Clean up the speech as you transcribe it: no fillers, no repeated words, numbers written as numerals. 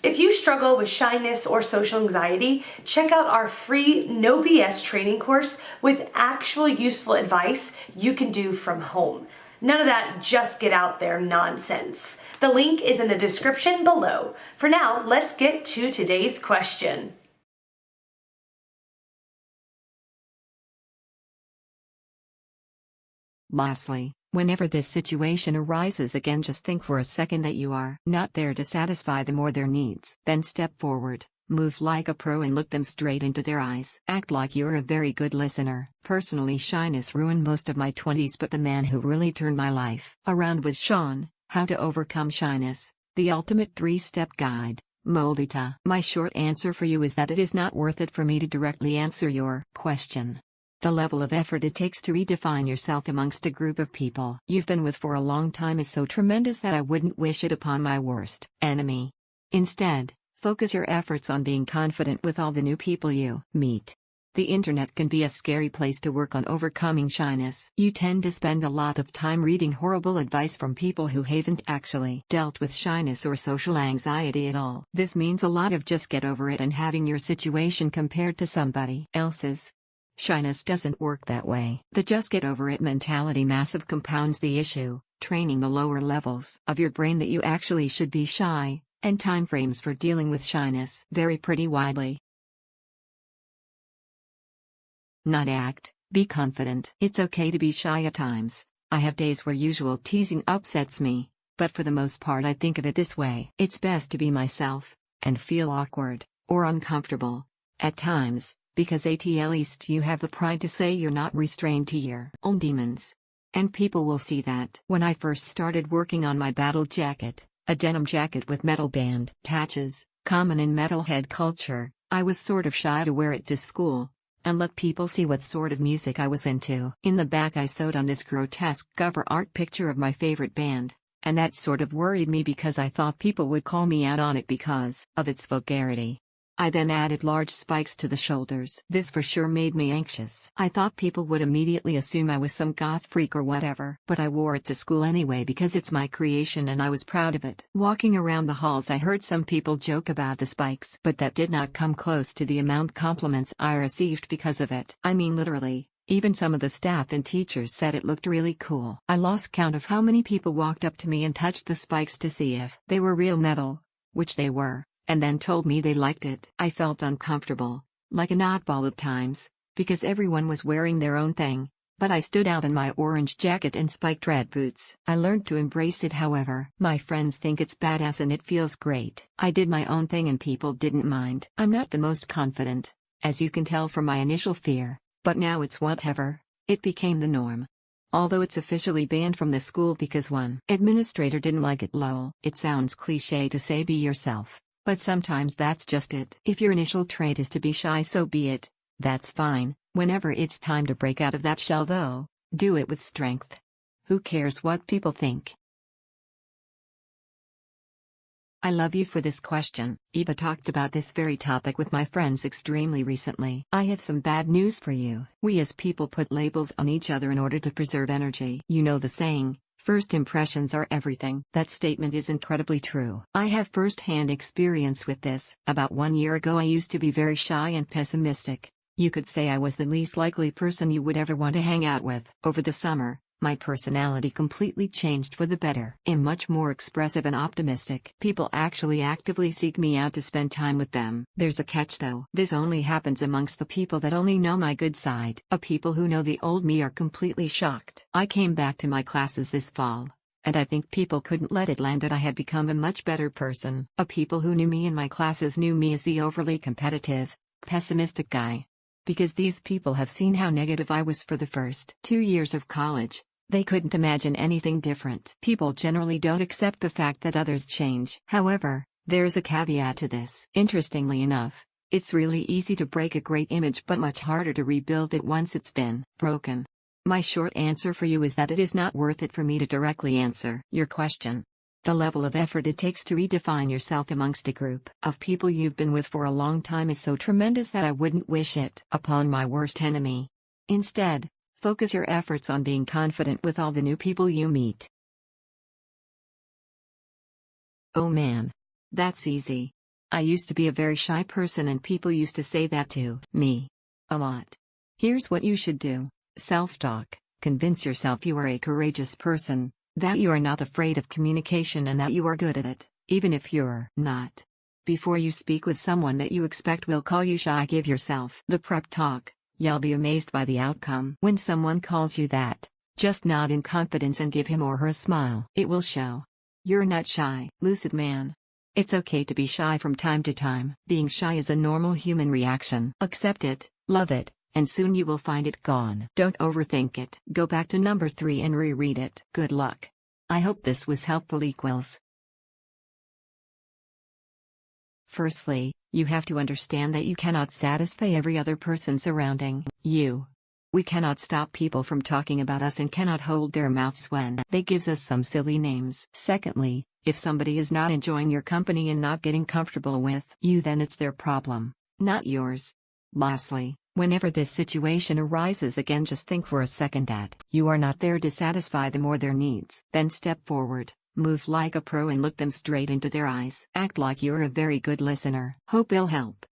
If you struggle with shyness or social anxiety, check out our free No BS training course with actual useful advice you can do from home. None of that just get out there nonsense. The link is in the description below. For now, let's get to today's question. Lastly, whenever this situation arises again, just think for a second that you are not there to satisfy them or their needs. Then step forward, move like a pro and look them straight into their eyes. Act like you're a very good listener. Personally, shyness ruined most of my 20s, but the man who really turned my life around was Sean. How to Overcome Shyness, the ultimate 3-step guide. Moldite. My short answer for you is that it is not worth it for me to directly answer your question. The level of effort it takes to redefine yourself amongst a group of people you've been with for a long time is so tremendous that I wouldn't wish it upon my worst enemy. Instead, focus your efforts on being confident with all the new people you meet. The internet can be a scary place to work on overcoming shyness. You tend to spend a lot of time reading horrible advice from people who haven't actually dealt with shyness or social anxiety at all. This means a lot of just get over it and having your situation compared to somebody else's. Shyness doesn't work that way. The just get over it mentality massive compounds the issue, training the lower levels of your brain that you actually should be shy, and timeframes for dealing with shyness vary pretty widely. Not act, be confident. It's okay to be shy at times. I have days where usual teasing upsets me, but for the most part I think of it this way. It's best to be myself, and feel awkward, or uncomfortable, at times. Because at least you have the pride to say you're not restrained to your own demons. And people will see that. When I first started working on my battle jacket, a denim jacket with metal band patches, common in metalhead culture, I was sort of shy to wear it to school, and let people see what sort of music I was into. In the back I sewed on this grotesque cover art picture of my favorite band, and that sort of worried me because I thought people would call me out on it because of its vulgarity. I then added large spikes to the shoulders. This for sure made me anxious. I thought people would immediately assume I was some goth freak or whatever. But I wore it to school anyway because it's my creation and I was proud of it. Walking around the halls I heard some people joke about the spikes, but that did not come close to the amount compliments I received because of it. I mean literally, even some of the staff and teachers said it looked really cool. I lost count of how many people walked up to me and touched the spikes to see if they were real metal, which they were, and then told me they liked it. I felt uncomfortable, like an oddball at times, because everyone was wearing their own thing, but I stood out in my orange jacket and spiked red boots. I learned to embrace it however. My friends think it's badass and it feels great. I did my own thing and people didn't mind. I'm not the most confident, as you can tell from my initial fear, but now it's whatever, it became the norm. Although it's officially banned from the school because one administrator didn't like it. Lol. It sounds cliche to say be yourself. But sometimes that's just it. If your initial trait is to be shy, so be it. That's fine. Whenever it's time to break out of that shell though, do it with strength. Who cares what people think? I love you for this question. Eva talked about this very topic with my friends extremely recently. I have some bad news for you. We as people put labels on each other in order to preserve energy. You know the saying, first impressions are everything. That statement is incredibly true. I have first-hand experience with this. About 1 year ago I used to be very shy and pessimistic. You could say I was the least likely person you would ever want to hang out with. Over the summer, my personality completely changed for the better. I'm much more expressive and optimistic. People actually actively seek me out to spend time with them. There's a catch though. This only happens amongst the people that only know my good side. People who know the old me are completely shocked. I came back to my classes this fall, and I think people couldn't let it land that I had become a much better person. People who knew me in my classes knew me as the overly competitive, pessimistic guy. Because these people have seen how negative I was for the first 2 years of college. They couldn't imagine anything different. People generally don't accept the fact that others change. However, there's a caveat to this. Interestingly enough, it's really easy to break a great image but much harder to rebuild it once it's been broken. My short answer for you is that it is not worth it for me to directly answer your question. The level of effort it takes to redefine yourself amongst a group of people you've been with for a long time is so tremendous that I wouldn't wish it upon my worst enemy. Instead, focus your efforts on being confident with all the new people you meet. Oh man. That's easy. I used to be a very shy person and people used to say that to me. A lot. Here's what you should do. Self-talk. Convince yourself you are a courageous person, that you are not afraid of communication and that you are good at it, even if you're not. Before you speak with someone that you expect will call you shy, give yourself the prep talk. You'll be amazed by the outcome. When someone calls you that, just nod in confidence and give him or her a smile. It will show you're not shy. Lucid man. It's okay to be shy from time to time. Being shy is a normal human reaction. Accept it, love it, and soon you will find it gone. Don't overthink it. Go back to number 3 and reread it. Good luck. I hope this was helpful. Equals. Firstly, you have to understand that you cannot satisfy every other person surrounding you. We cannot stop people from talking about us and cannot hold their mouths when they gives us some silly names. Secondly, if somebody is not enjoying your company and not getting comfortable with you, then it's their problem, not yours. Lastly, whenever this situation arises again, just think for a second that you are not there to satisfy them or their needs. Then step forward, move like a pro and look them straight into their eyes. Act like you're a very good listener. Hope it'll help.